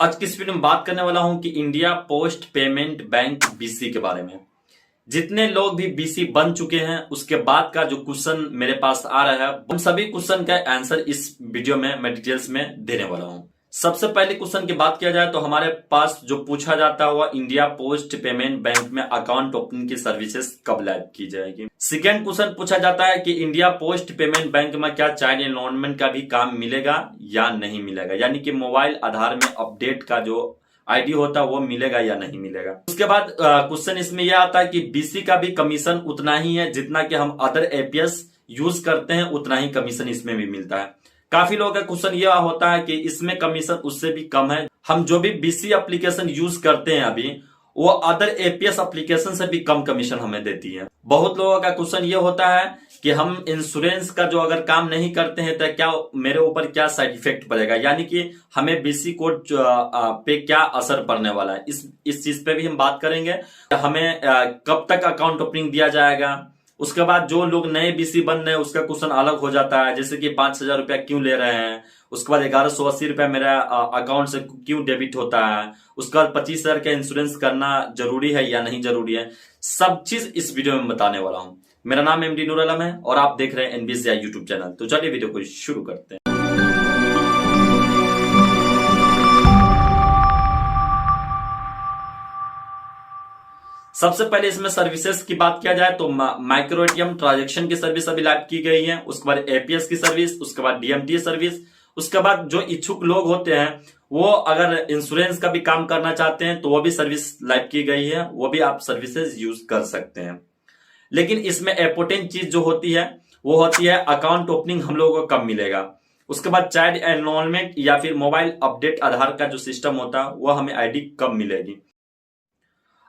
आज की इस वीडियो में बात करने वाला हूं कि India post payment bank BC के बारे में। जितने लोग भी बीसी बन चुके हैं उसके बाद का जो क्वेश्चन मेरे पास आ रहा है, उन सभी क्वेश्चन का आंसर इस वीडियो में मैं डिटेल्स में देने वाला हूं। सबसे पहले क्वेश्चन की बात किया जाए तो हमारे पास जो पूछा जाता हुआ इंडिया पोस्ट पेमेंट बैंक में अकाउंट ओपनिंग की सर्विसेज कब लाइव की जाएगी। सेकेंड क्वेश्चन पूछा जाता है कि इंडिया पोस्ट पेमेंट बैंक में क्या चाइल्ड एनरोलमेंट का भी काम मिलेगा या नहीं मिलेगा, यानी कि मोबाइल आधार में अपडेट का जो आईडी होता है वो मिलेगा या नहीं मिलेगा। उसके बाद क्वेश्चन इसमें यह आता है कि बीसी का भी कमीशन उतना ही है जितना कि हम अदर एपीएस यूज करते हैं, उतना ही कमीशन इसमें भी मिलता है। काफी लोगों का क्वेश्चन यह होता है कि इसमें कमीशन उससे भी कम है। हम जो भी बीसी एप्लीकेशन यूज करते हैं अभी, वो अदर एपीएस एप्लीकेशन से भी कम कमीशन हमें देती है। बहुत लोगों का क्वेश्चन ये होता है कि हम इंश्योरेंस का जो अगर काम नहीं करते हैं तो क्या मेरे ऊपर क्या साइड इफेक्ट पड़ेगा, यानी कि हमें बीसी कोड पे क्या असर पड़ने वाला है। इस चीज पे भी हम बात करेंगे। हमें कब तक अकाउंट ओपनिंग दिया जाएगा। उसके बाद जो लोग नए बीसी बन रहे हैं उसका क्वेश्चन अलग हो जाता है, जैसे कि 5,000 रुपया क्यों ले रहे हैं। उसके बाद 1180 रुपया मेरा अकाउंट से क्यों डेबिट होता है। उसके बाद 25,000 का इंश्योरेंस करना जरूरी है या नहीं जरूरी है। सब चीज इस वीडियो में बताने वाला हूं। मेरा नाम एमडी नूर आलम है और आप देख रहे हैं एनबीसीआई यूट्यूब चैनल। तो चलिए वीडियो को शुरू करते हैं। सबसे पहले इसमें सर्विसेज की बात किया जाए तो माइक्रो एटीएम ट्रांजैक्शन की सर्विस अभी लाइव की गई है। उसके बाद एपीएस की सर्विस, उसके बाद डीएमटी सर्विस। उसके बाद जो इच्छुक लोग होते हैं वो अगर इंश्योरेंस का भी काम करना चाहते हैं तो वो भी सर्विस लाइव की गई है, वो भी आप सर्विसेज यूज कर सकते हैं। लेकिन इसमें इंपोर्टेंट चीज जो होती है वो होती है अकाउंट ओपनिंग हम लोगों को कब मिलेगा। उसके बाद चाइल्ड एनरोलमेंट या फिर मोबाइल अपडेट आधार का जो सिस्टम होता है वो हमें आईडी कब मिलेगी।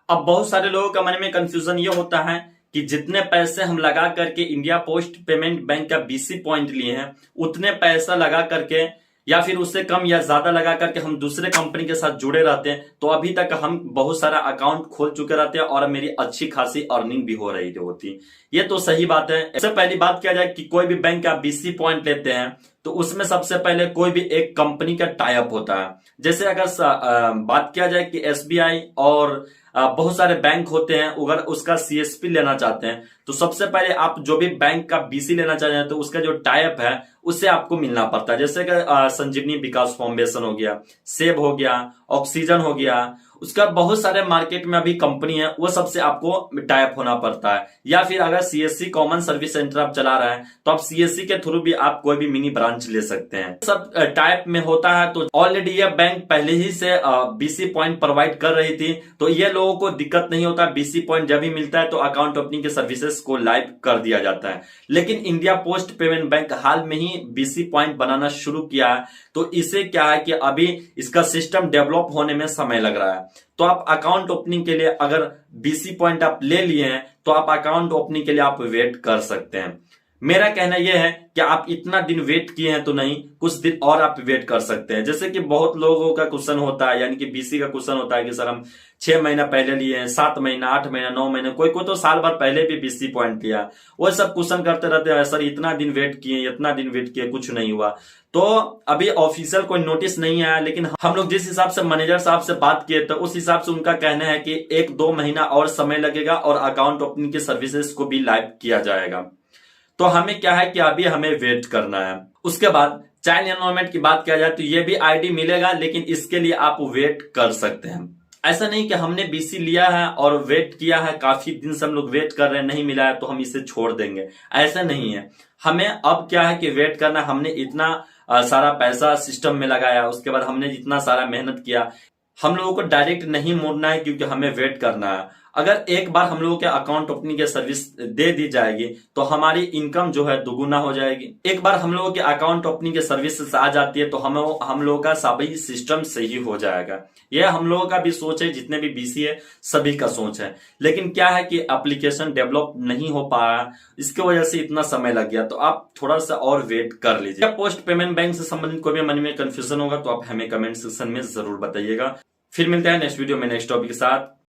अब बहुत सारे लोगों का मन में कंफ्यूजन ये होता है कि जितने पैसे हम लगा करके इंडिया पोस्ट पेमेंट बैंक का बीसी पॉइंट लिए हैं उतने पैसा लगा करके या फिर उससे कम या ज्यादा लगा करके हम दूसरे कंपनी के साथ जुड़े रहते हैं तो अभी तक हम बहुत सारा अकाउंट खोल चुके रहते हैं और मेरी अच्छी खासी अर्निंग भी हो रही होती। ये तो सही बात है। सबसे पहली बात किया जाए कि कोई भी बैंक का बीसी पॉइंट लेते हैं तो उसमें सबसे पहले कोई भी एक कंपनी का टाई अप होता है। जैसे अगर बात किया जाए कि एसबीआई और बहुत सारे बैंक होते हैं, अगर उसका सीएसपी लेना चाहते हैं तो सबसे पहले आप जो भी बैंक का बीसी लेना चाहते हैं तो उसका जो टाई अप है उससे आपको मिलना पड़ता है। जैसे कि संजीवनी विकास फाउंडेशन हो गया, सेब हो गया, ऑक्सीजन हो गया। उसका बहुत सारे मार्केट में अभी कंपनी है, वो सबसे आपको टाई अप होना पड़ता है। या फिर अगर सीएससी कॉमन सर्विस सेंटर आप चला रहे हैं तो आप सीएससी के थ्रू भी आप कोई भी मिनी ब्रांच ले सकते हैं। सब टाई अप में होता है तो ऑलरेडी ये बैंक पहले ही से बीसी पॉइंट प्रोवाइड कर रही थी तो ये लोगों को दिक्कत नहीं होता। बीसी पॉइंट जब भी मिलता है तो अकाउंट ओपनिंग के सर्विसेज को लाइव कर दिया जाता है। लेकिन इंडिया पोस्ट पेमेंट बैंक हाल में ही बीसी पॉइंट बनाना शुरू किया है तो इसे क्या है कि अभी इसका सिस्टम डेवलप होने में समय लग रहा है। तो आप अकाउंट ओपनिंग के लिए अगर बीसी पॉइंट आप ले लिए हैं तो आप अकाउंट ओपनिंग के लिए आप वेट कर सकते हैं। मेरा कहना यह है कि आप इतना दिन वेट किए हैं तो नहीं, कुछ दिन और आप वेट कर सकते हैं। जैसे कि बहुत लोगों का क्वेश्चन होता है, यानी कि बीसी का क्वेश्चन होता है कि सर हम 6 महीना पहले लिए हैं, 7 महीना, 8 महीना, 9 महीने, कोई कोई तो साल भर पहले भी बीसी पॉइंट लिया। वो सब क्वेश्चन करते रहते हैं, सर इतना दिन वेट किए, इतना दिन वेट किए, कुछ नहीं हुआ। तो अभी ऑफिशियल कोई नोटिस नहीं आया, लेकिन हम लोग जिस हिसाब से मैनेजर साहब से बात किए तो उस हिसाब से उनका कहना है कि 1-2 महीना और समय लगेगा और अकाउंट ओपनिंग की सर्विसेज को भी लाइव किया जाएगा। तो हमें क्या है कि अभी हमें वेट करना है। उसके बाद चाइल्ड एनरोलमेंट की बात किया जाए तो ये भी आईडी मिलेगा, लेकिन इसके लिए आप वेट कर सकते हैं। ऐसा नहीं कि हमने बीसी लिया है और वेट किया है, काफी दिन से हम लोग वेट कर रहे हैं, नहीं मिला है तो हम इसे छोड़ देंगे, ऐसा नहीं है। हमें अब क्या है कि वेट करना। हमने इतना सारा पैसा सिस्टम में लगाया, उसके बाद हमने इतना सारा मेहनत किया, हम लोगों को डायरेक्ट नहीं मोड़ना है क्योंकि हमें वेट करना है। अगर एक बार हम लोगों के अकाउंट ओपनिंग की सर्विस दे दी जाएगी तो हमारी इनकम जो है दुगुना हो जाएगी। एक बार हम लोगों के अकाउंट ओपनिंग की सर्विस आ जाती है तो हम लोगों का सभी सिस्टम सही हो जाएगा। यह हम लोगों का भी सोच है, जितने भी बीसी है सभी का सोच है। लेकिन क्या है कि एप्लीकेशन डेवलप नहीं हो पाया, इसके वजह से इतना समय लग गया। तो आप थोड़ा सा और वेट कर लीजिए। पोस्ट पेमेंट बैंक से संबंधित कोई भी मन में कंफ्यूजन होगा तो आप हमें कमेंट सेक्शन में जरूर बताइएगा। फिर मिलते हैं नेक्स्ट वीडियो में नेक्स्ट टॉपिक के साथ।